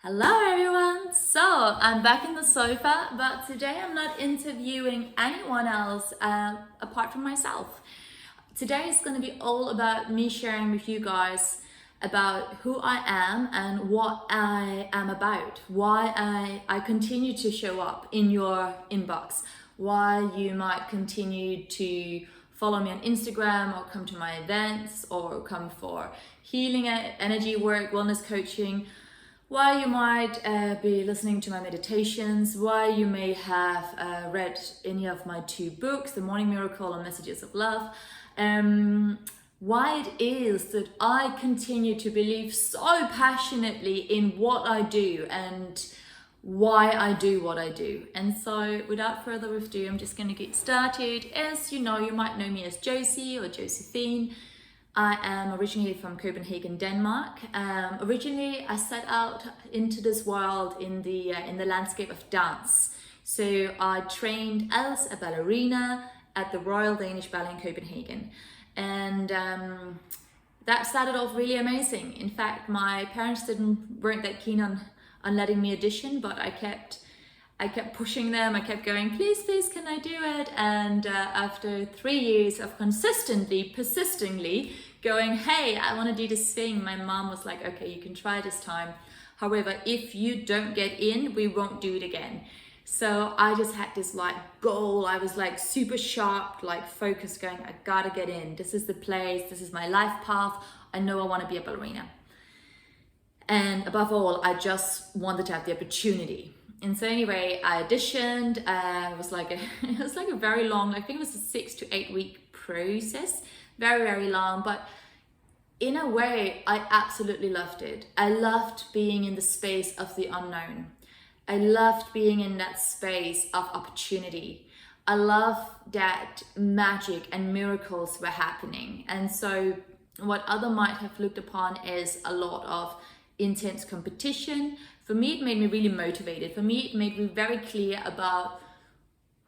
Hello everyone! So I'm back in the sofa, but today I'm not interviewing anyone else apart from myself. Today is going to be all about me sharing with you guys about who I am and what I am about, why I continue to show up in your inbox, why you might continue to follow me on Instagram or come to my events or come for healing, energy work, wellness coaching, why you might be listening to my meditations, why you may have read any of my 2 books, The Morning Miracle and Messages of Love, why it is that I continue to believe so passionately in what I do and why I do what I do. And so without further ado, I'm just going to get started. As you know, you might know me as Josie or Josephine. I am originally from Copenhagen, Denmark. Originally, I set out into this world in the landscape of dance. So I trained as a ballerina at the Royal Danish Ballet in Copenhagen, and that started off really amazing. In fact, my parents weren't that keen on letting me audition, but I kept pushing them. I kept going, please, can I do it? And after 3 years of persistently going, hey, I want to do this thing, my mom was like, okay, you can try this time. However, if you don't get in, we won't do it again. So I just had this like goal. I was like super sharp, like focused, going, I gotta get in. This is the place. This is my life path. I know I want to be a ballerina. And above all, I just wanted to have the opportunity. And so anyway, I auditioned. It was like a very long, I think it was a 6 to 8 week process, very long. But in a way, I absolutely loved it. I loved being in the space of the unknown. I loved being in that space of opportunity. I love that magic and miracles were happening. And so what other might have looked upon is a lot of intense competition. For me, it made me really motivated. For me, it made me very clear about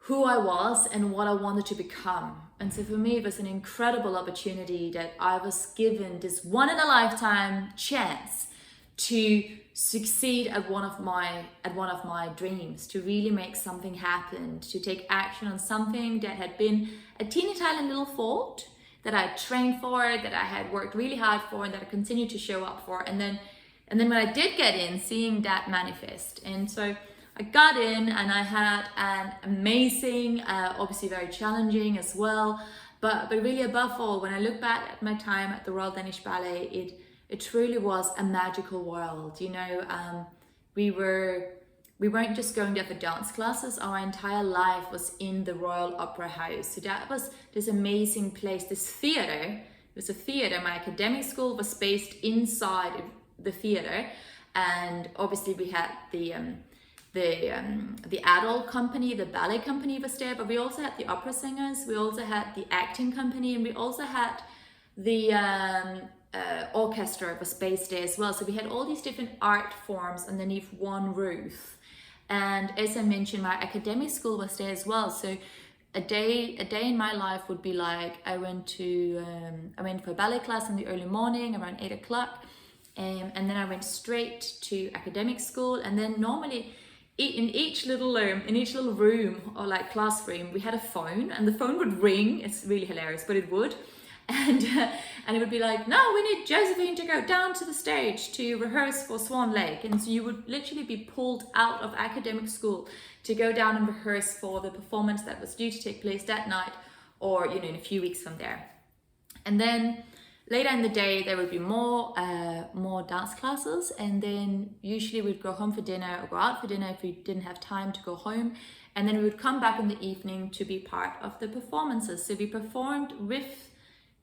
who I was and what I wanted to become. And so for me, it was an incredible opportunity that I was given this one in a lifetime chance to succeed at one of my dreams, to really make something happen, to take action on something that had been a teeny tiny little thought that I trained for, that I had worked really hard for, and that I continued to show up for. And then when I did get in, seeing that manifest. And so I got in and I had an amazing, obviously very challenging as well, but really above all, when I look back at my time at the Royal Danish Ballet, it truly was a magical world. You know, we weren't just going there for dance classes. Our entire life was in the Royal Opera House. So that was this amazing place, this theater. It was a theater. My academic school was based inside the theater, and obviously we had the adult company, the ballet company was there, but we also had the opera singers, we also had the acting company, and we also had the orchestra was based there as well. So we had all these different art forms underneath one roof. And as I mentioned, my academic school was there as well. So a day in my life would be like, I went for a ballet class in the early morning around 8 o'clock. And then I went straight to academic school, and then normally in each little room or like classroom, we had a phone, and the phone would ring. It's really hilarious, but it would, and it would be like, no, we need Josephine to go down to the stage to rehearse for Swan Lake. And so you would literally be pulled out of academic school to go down and rehearse for the performance that was due to take place that night, or in a few weeks from there. And then later in the day, there would be more dance classes, and then usually we'd go home for dinner or go out for dinner if we didn't have time to go home, and then we would come back in the evening to be part of the performances. So we performed with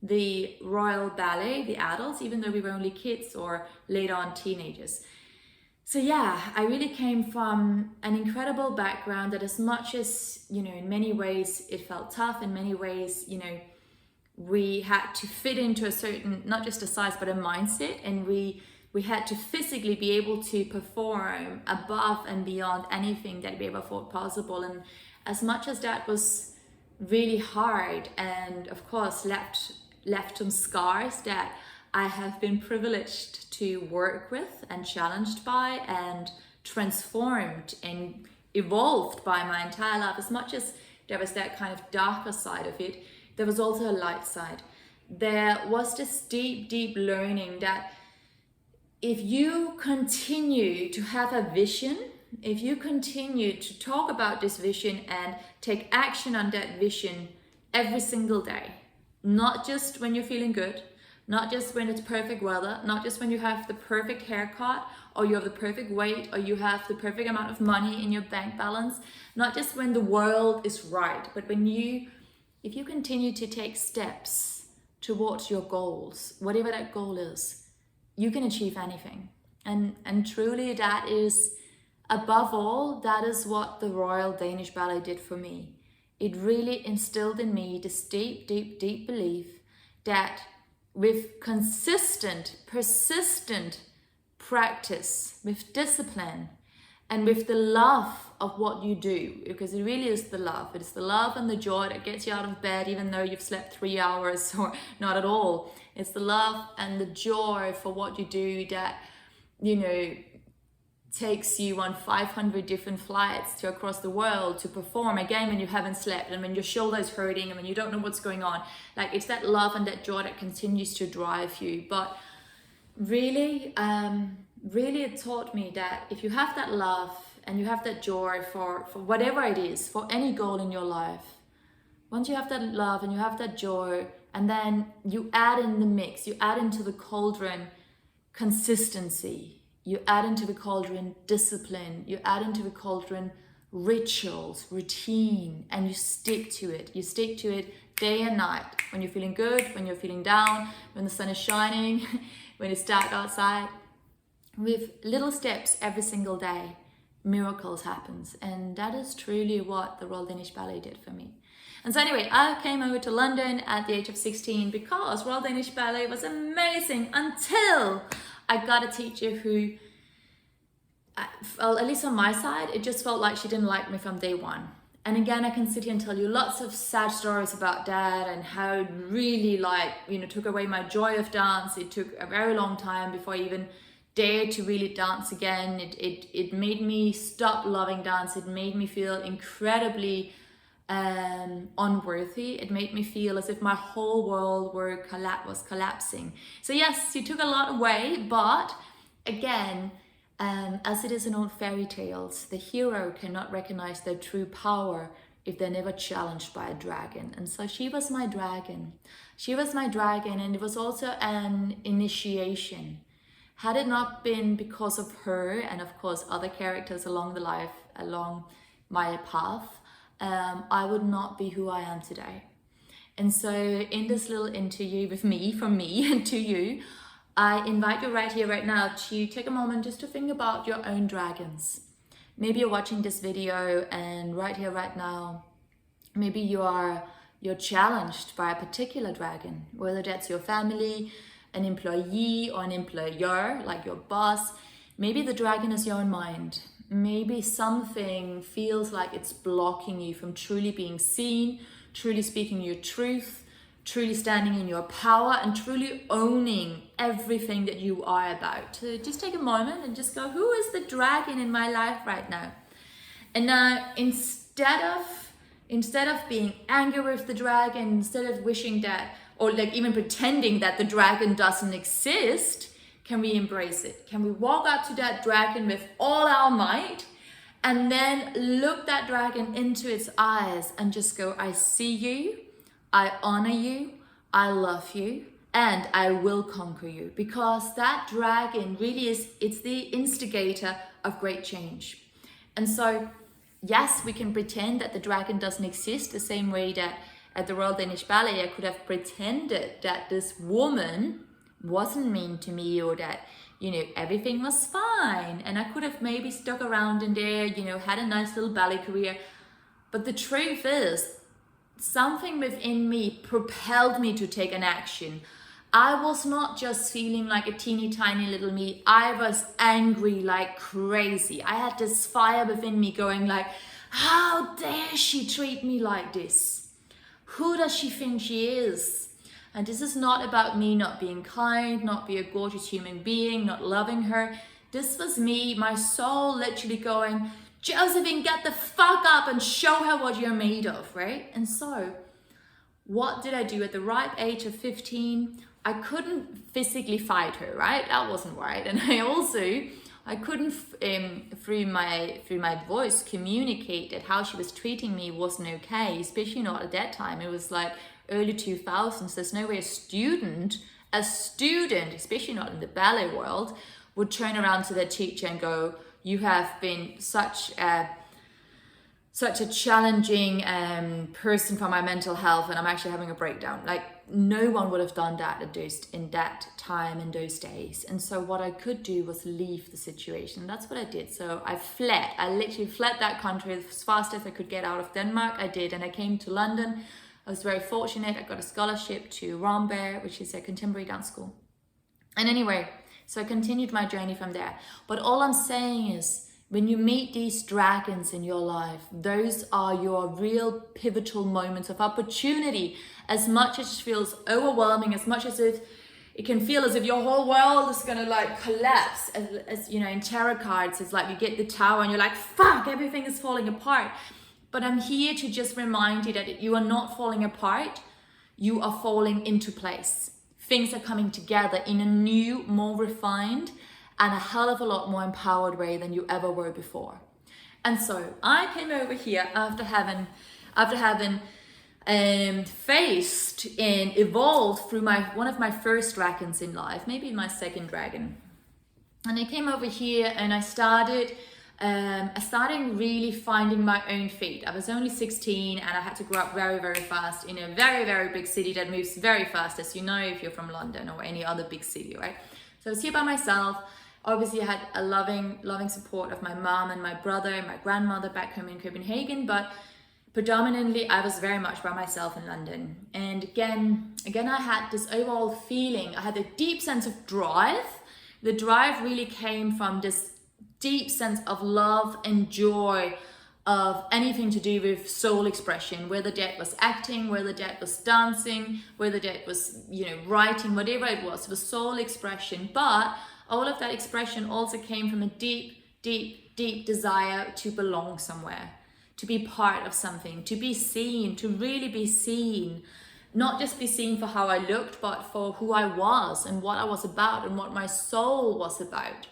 the Royal Ballet, the adults, even though we were only kids or later on teenagers. So yeah, I really came from an incredible background that, as much as, in many ways it felt tough, in many ways, we had to fit into a certain, not just a size, but a mindset, and we had to physically be able to perform above and beyond anything that we ever thought possible. And as much as that was really hard, and of course left some scars that I have been privileged to work with and challenged by and transformed and evolved by my entire life. As much as there was that kind of darker side of it, there was also a light side. There was this deep, deep learning that if you continue to have a vision, if you continue to talk about this vision and take action on that vision every single day, not just when you're feeling good, not just when it's perfect weather, not just when you have the perfect haircut, or you have the perfect weight, or you have the perfect amount of money in your bank balance, not just when the world is right, but if you continue to take steps towards your goals, whatever that goal is, you can achieve anything. And truly that is, above all, that is what the Royal Danish Ballet did for me. It really instilled in me this deep, deep, deep belief that with consistent, persistent practice, with discipline, and with the love of what you do, because it really is the love. It is the love and the joy that gets you out of bed even though you've slept 3 hours or not at all. It's the love and the joy for what you do that, takes you on 500 different flights to across the world to perform again when you haven't slept and when your shoulder's hurting and when you don't know what's going on. Like, it's that love and that joy that continues to drive you. But really it taught me that if you have that love and you have that joy for whatever it is, for any goal in your life, once you have that love and you have that joy, and then you add in the mix, you add into the cauldron consistency, you add into the cauldron discipline, you add into the cauldron rituals, routine, and you stick to it. You stick to it day and night. When you're feeling good, when you're feeling down, when the sun is shining, when it's dark outside. With little steps every single day, miracles happens. And that is truly what the Royal Danish Ballet did for me. And so anyway, I came over to London at the age of 16 because Royal Danish Ballet was amazing until I got a teacher who, well, at least on my side, it just felt like she didn't like me from day one. And again, I can sit here and tell you lots of sad stories about that and how it really took away my joy of dance. It took a very long time before I even dared to really dance again. It made me stop loving dance. It made me feel incredibly unworthy. It made me feel as if my whole world was collapsing. So yes, she took a lot away, but again, as it is in all fairy tales, the hero cannot recognize their true power if they're never challenged by a dragon. And so she was my dragon. She was my dragon, and it was also an initiation. Had it not been because of her and of course other characters along my path, I would not be who I am today. And so in this little interview with me, from me and to you, I invite you right here, right now, to take a moment just to think about your own dragons. Maybe you're watching this video and right here, right now, maybe you're challenged by a particular dragon, whether that's your family, an employee, or an employer, like your boss. Maybe the dragon is your own mind. Maybe something feels like it's blocking you from truly being seen, truly speaking your truth, truly standing in your power, and truly owning everything that you are about. So just take a moment and just go, who is the dragon in my life right now? And now, instead of being angry with the dragon, instead of wishing that, or even pretending that the dragon doesn't exist, can we embrace it? Can we walk up to that dragon with all our might and then look that dragon into its eyes and just go, I see you, I honor you, I love you, and I will conquer you. Because that dragon really it's the instigator of great change. And so, yes, we can pretend that the dragon doesn't exist the same way that at the Royal Danish Ballet I could have pretended that this woman wasn't mean to me, or that everything was fine, and I could have maybe stuck around in there, had a nice little ballet career. But the truth is, something within me propelled me to take an action. I was not just feeling like a teeny tiny little me, I was angry like crazy. I had this fire within me going like, how dare she treat me like this? Who does she think she is? And this is not about me not being kind, not be a gorgeous human being, not loving her. This was me, my soul literally going, Josephine, get the fuck up and show her what you're made of, right? And so what did I do at the ripe age of 15? I couldn't physically fight her, right? That wasn't right. And I couldn't through my voice communicate that how she was treating me wasn't okay, especially not at that time. It was like early 2000s. There's no way a student, especially not in the ballet world, would turn around to their teacher and go, you have been such a challenging person for my mental health, and I'm actually having a breakdown. Like, no one would have done that in that time, in those days. And so what I could do was leave the situation. That's what I did. So I fled. I literally fled that country as fast as I could get out of Denmark. I did, and I came to London. I was very fortunate. I got a scholarship to Rambert, which is a contemporary dance school. And anyway, so I continued my journey from there. But all I'm saying is, when you meet these dragons in your life, those are your real pivotal moments of opportunity. As much as it feels overwhelming, as much as it can feel as if your whole world is gonna like collapse, as you know, in tarot cards, it's like you get the tower and you're like, fuck, everything is falling apart. But I'm here to just remind you that you are not falling apart, you are falling into place. Things are coming together in a new, more refined, and a hell of a lot more empowered way than you ever were before. And so I came over here after having faced and evolved through one of my first dragons in life, maybe my second dragon. And I came over here and I started really finding my own feet. I was only 16 and I had to grow up very, very fast in a very, very big city that moves very fast, as you know, if you're from London or any other big city, right? So I was here by myself. Obviously, I had a loving support of my mom and my brother and my grandmother back home in Copenhagen, but predominantly I was very much by myself in London. And again, I had this overall feeling. I had a deep sense of drive. The drive really came from this deep sense of love and joy of anything to do with soul expression, whether that was acting, whether that was dancing, whether that was, writing, whatever it was soul expression. But all of that expression also came from a deep, deep, deep desire to belong somewhere, to be part of something, to be seen, to really be seen, not just be seen for how I looked, but for who I was and what I was about and what my soul was about.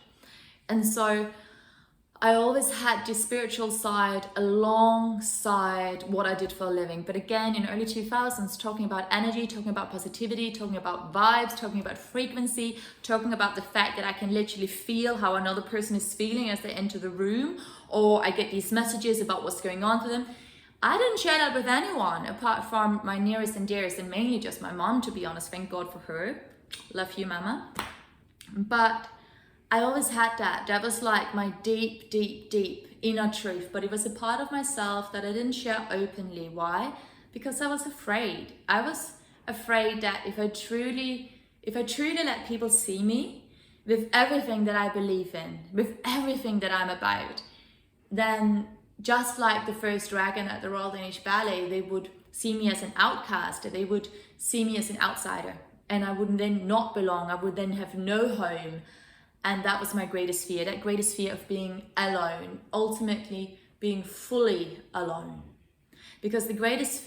And so I always had this spiritual side alongside what I did for a living. But again, in early 2000s, talking about energy, talking about positivity, talking about vibes, talking about frequency, talking about the fact that I can literally feel how another person is feeling as they enter the room, or I get these messages about what's going on for them. I didn't share that with anyone apart from my nearest and dearest, and mainly just my mom, to be honest. Thank God for her. Love you, mama. But I always had that. That was like my deep, deep, deep inner truth. But it was a part of myself that I didn't share openly. Why? Because I was afraid. I was afraid that if I truly let people see me with everything that I believe in, with everything that I'm about, then just like the first dragon at the Royal Danish Ballet, they would see me as an outcast. They would see me as an outsider. And I would then not belong. I would then have no home. And that was my greatest fear, that greatest fear of being alone, ultimately being fully alone. Because the greatest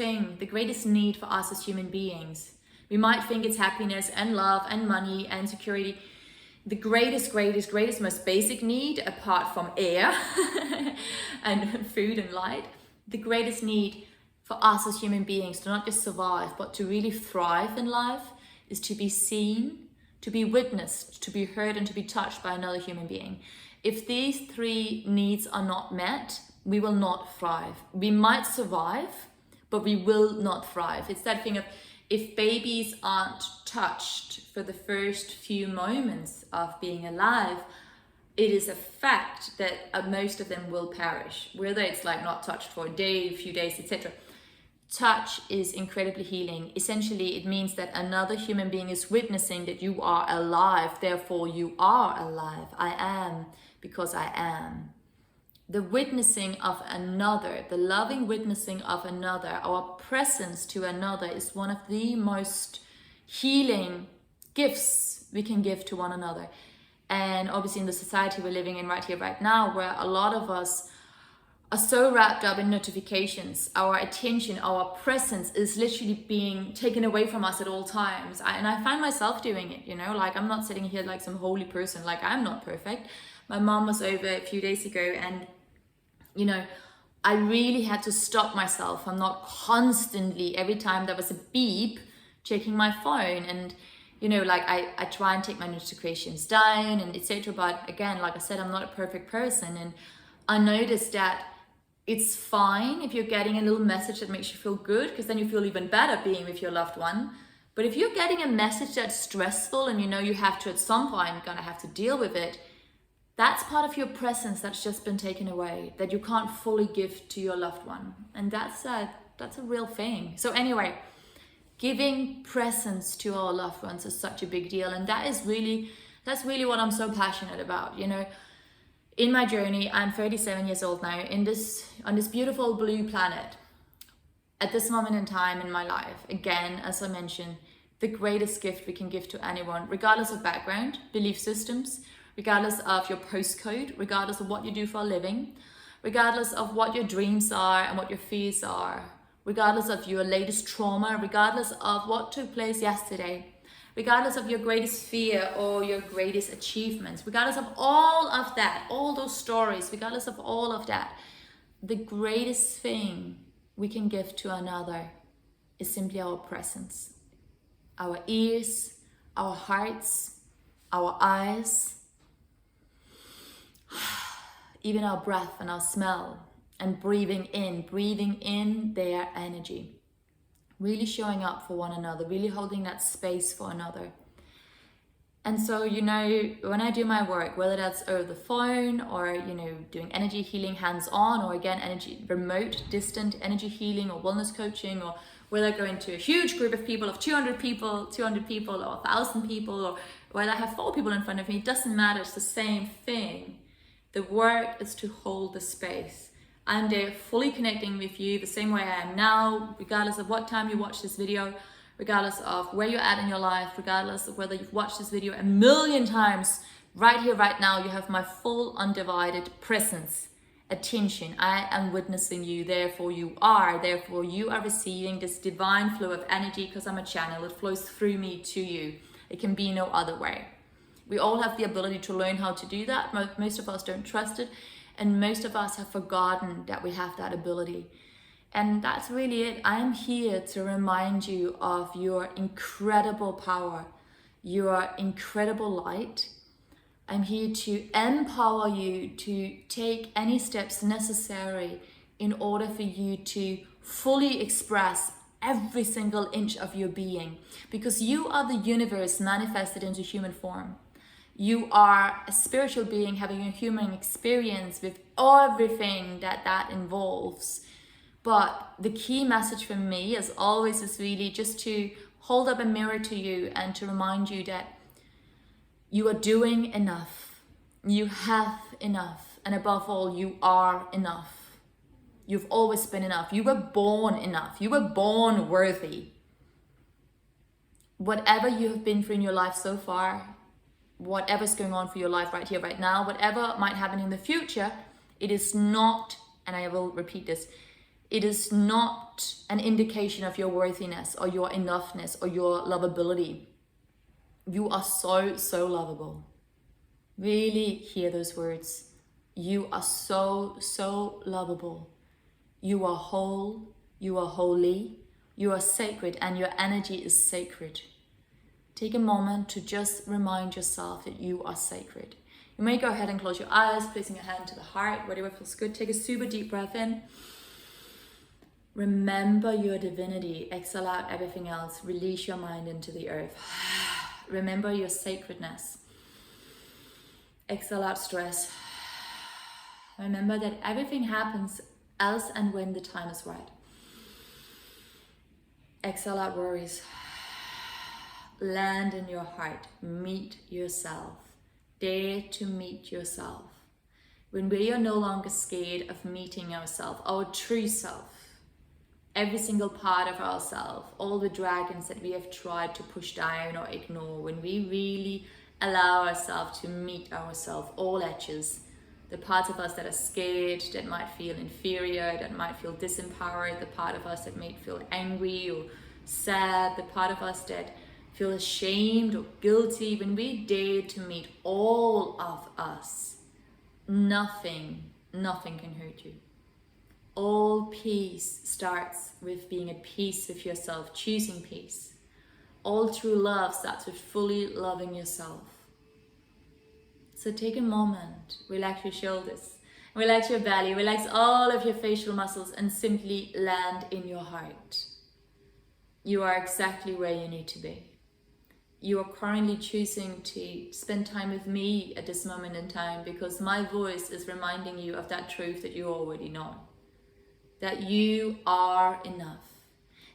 need for us as human beings, we might think it's happiness and love and money and security. The greatest, most basic need, apart from air and food and light, the greatest need for us as human beings to not just survive, but to really thrive in life is to be seen, to be witnessed, to be heard, and to be touched by another human being. If these three needs are not met, we will not thrive. We might survive, but we will not thrive. It's that thing of, if babies aren't touched for the first few moments of being alive, it is a fact that most of them will perish, whether it's like not touched for a day, a few days, etc. Touch is incredibly healing. Essentially, it means that another human being is witnessing that you are alive, therefore you are alive. I am because I am. The witnessing of another, the loving witnessing of another, our presence to another is one of the most healing gifts we can give to one another. And obviously in the society we're living in right here, right now, where a lot of us are so wrapped up in notifications, our attention, our presence is literally being taken away from us at all times. And I find myself doing it, you know, like I'm not sitting here like some holy person, like I'm not perfect. My mom was over a few days ago, and, you know, I really had to stop myself from not constantly, every time there was a beep, checking my phone. And, you know, like I try and take my notifications down and etc. But again, like I said, I'm not a perfect person. And I noticed that it's fine if you're getting a little message that makes you feel good, because then you feel even better being with your loved one. But if you're getting a message that's stressful and you know you have to at some point gonna have to deal with it, that's part of your presence that's just been taken away, that you can't fully give to your loved one. And that's a real thing. So anyway, giving presence to our loved ones is such a big deal. And that's really what I'm so passionate about, you know. In my journey, I'm 37 years old now, on this beautiful blue planet. At this moment in time in my life, again, as I mentioned, the greatest gift we can give to anyone, regardless of background, belief systems, regardless of your postcode, regardless of what you do for a living, regardless of what your dreams are and what your fears are, regardless of your latest trauma, regardless of what took place yesterday, regardless of your greatest fear or your greatest achievements, regardless of all of that, all those stories, regardless of all of that, the greatest thing we can give to another is simply our presence. Our ears, our hearts, our eyes, even our breath and our smell, and breathing in their energy. Really showing up for one another, really holding that space for another. And so, you know, when I do my work, whether that's over the phone or, you know, doing energy healing hands-on, or again, remote, distant energy healing or wellness coaching, or whether I go into a huge group of people, of 200 people or 1,000 people, or whether I have 4 people in front of me, it doesn't matter, it's the same thing. The work is to hold the space. I'm there fully connecting with you the same way I am now, regardless of what time you watch this video, regardless of where you're at in your life, regardless of whether you've watched this video a million times. Right here, right now, you have my full undivided presence, attention. I am witnessing you, therefore you are receiving this divine flow of energy, because I'm a channel. It flows through me to you. It can be no other way. We all have the ability to learn how to do that. Most of us don't trust it. And most of us have forgotten that we have that ability. And that's really it. I am here to remind you of your incredible power, your incredible light. I'm here to empower you to take any steps necessary in order for you to fully express every single inch of your being. Because you are the universe manifested into human form. You are a spiritual being having a human experience with everything that involves. But the key message for me, as always, is really just to hold up a mirror to you and to remind you that you are doing enough. You have enough. And above all, you are enough. You've always been enough. You were born enough. You were born worthy. Whatever you have been through in your life so far, whatever's going on for your life right here, right now, whatever might happen in the future, it is not, and I will repeat this, it is not an indication of your worthiness or your enoughness or your lovability. You are so, so lovable. Really hear those words. You are so, so lovable. You are whole, you are holy, you are sacred, and your energy is sacred. Take a moment to just remind yourself that you are sacred. You may go ahead and close your eyes, placing your hand to the heart, whatever feels good. Take a super deep breath in. Remember your divinity. Exhale out everything else. Release your mind into the earth. Remember your sacredness. Exhale out stress. Remember that everything happens as and when the time is right. Exhale out worries. Land in your heart. Meet yourself. Dare to meet yourself. When we are no longer scared of meeting ourselves, our true self, every single part of ourselves, all the dragons that we have tried to push down or ignore, when we really allow ourselves to meet ourselves, all edges, the parts of us that are scared, that might feel inferior, that might feel disempowered, the part of us that might feel angry or sad, the part of us that feel ashamed or guilty, when we dare to meet all of us, nothing can hurt you. All peace starts with being at peace with yourself, choosing peace. All true love starts with fully loving yourself. So take a moment, relax your shoulders, relax your belly, relax all of your facial muscles, and simply land in your heart. You are exactly where you need to be. You are currently choosing to spend time with me at this moment in time because my voice is reminding you of that truth that you already know. That you are enough,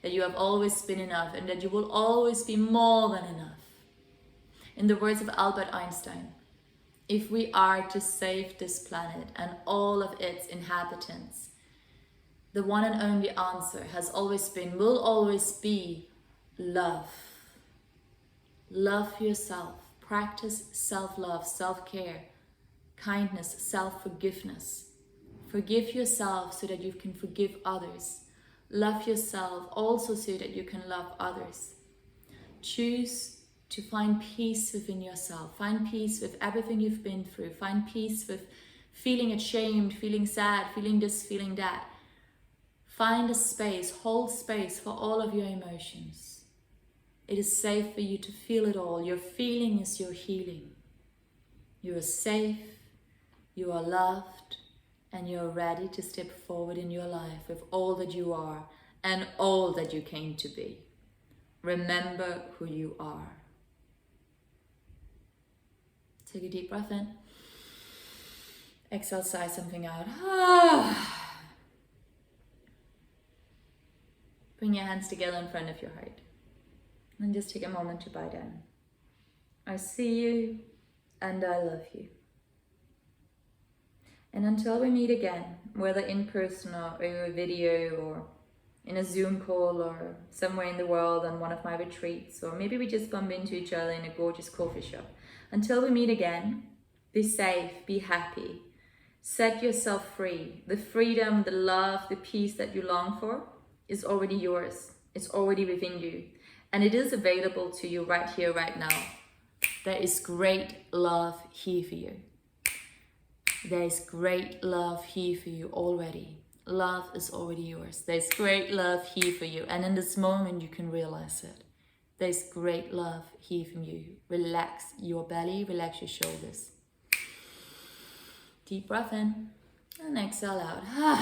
that you have always been enough, and that you will always be more than enough. In the words of Albert Einstein, if we are to save this planet and all of its inhabitants, the one and only answer has always been, will always be, love. Love yourself. Practice self-love, self-care, kindness, self-forgiveness. Forgive yourself so that you can forgive others. Love yourself also so that you can love others. Choose to find peace within yourself. Find peace with everything you've been through. Find peace with feeling ashamed, feeling sad, feeling this, feeling that. Find a space, hold space for all of your emotions. It is safe for you to feel it all. Your feeling is your healing. You are safe, you are loved, and you're ready to step forward in your life with all that you are and all that you came to be. Remember who you are. Take a deep breath in. Exhale, sigh something out. Bring your hands together in front of your heart. And just take a moment to bow down. I see you and I love you. And until we meet again, whether in person or over a video or in a Zoom call or somewhere in the world on one of my retreats, or maybe we just bump into each other in a gorgeous coffee shop. Until we meet again, be safe, be happy. Set yourself free. The freedom, the love, the peace that you long for is already yours. It's already within you. And it is available to you right here, right now. There is great love here for you. There is great love here for you already. Love is already yours. There's great love here for you. And in this moment, you can realize it. There's great love here from you. Relax your belly, relax your shoulders. Deep breath in and exhale out.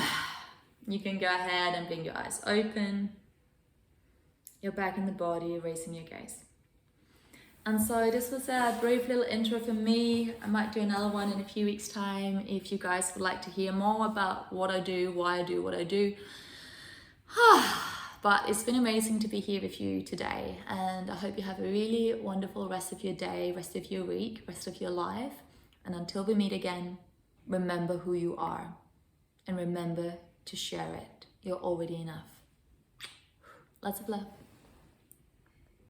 You can go ahead and blink your eyes open. You're back in the body, raising your gaze. And so this was a brief little intro from me. I might do another one in a few weeks' time if you guys would like to hear more about what I do, why I do what I do. But it's been amazing to be here with you today, and I hope you have a really wonderful rest of your day, rest of your week, rest of your life. And until we meet again, remember who you are and remember to share it. You're already enough. Lots of love.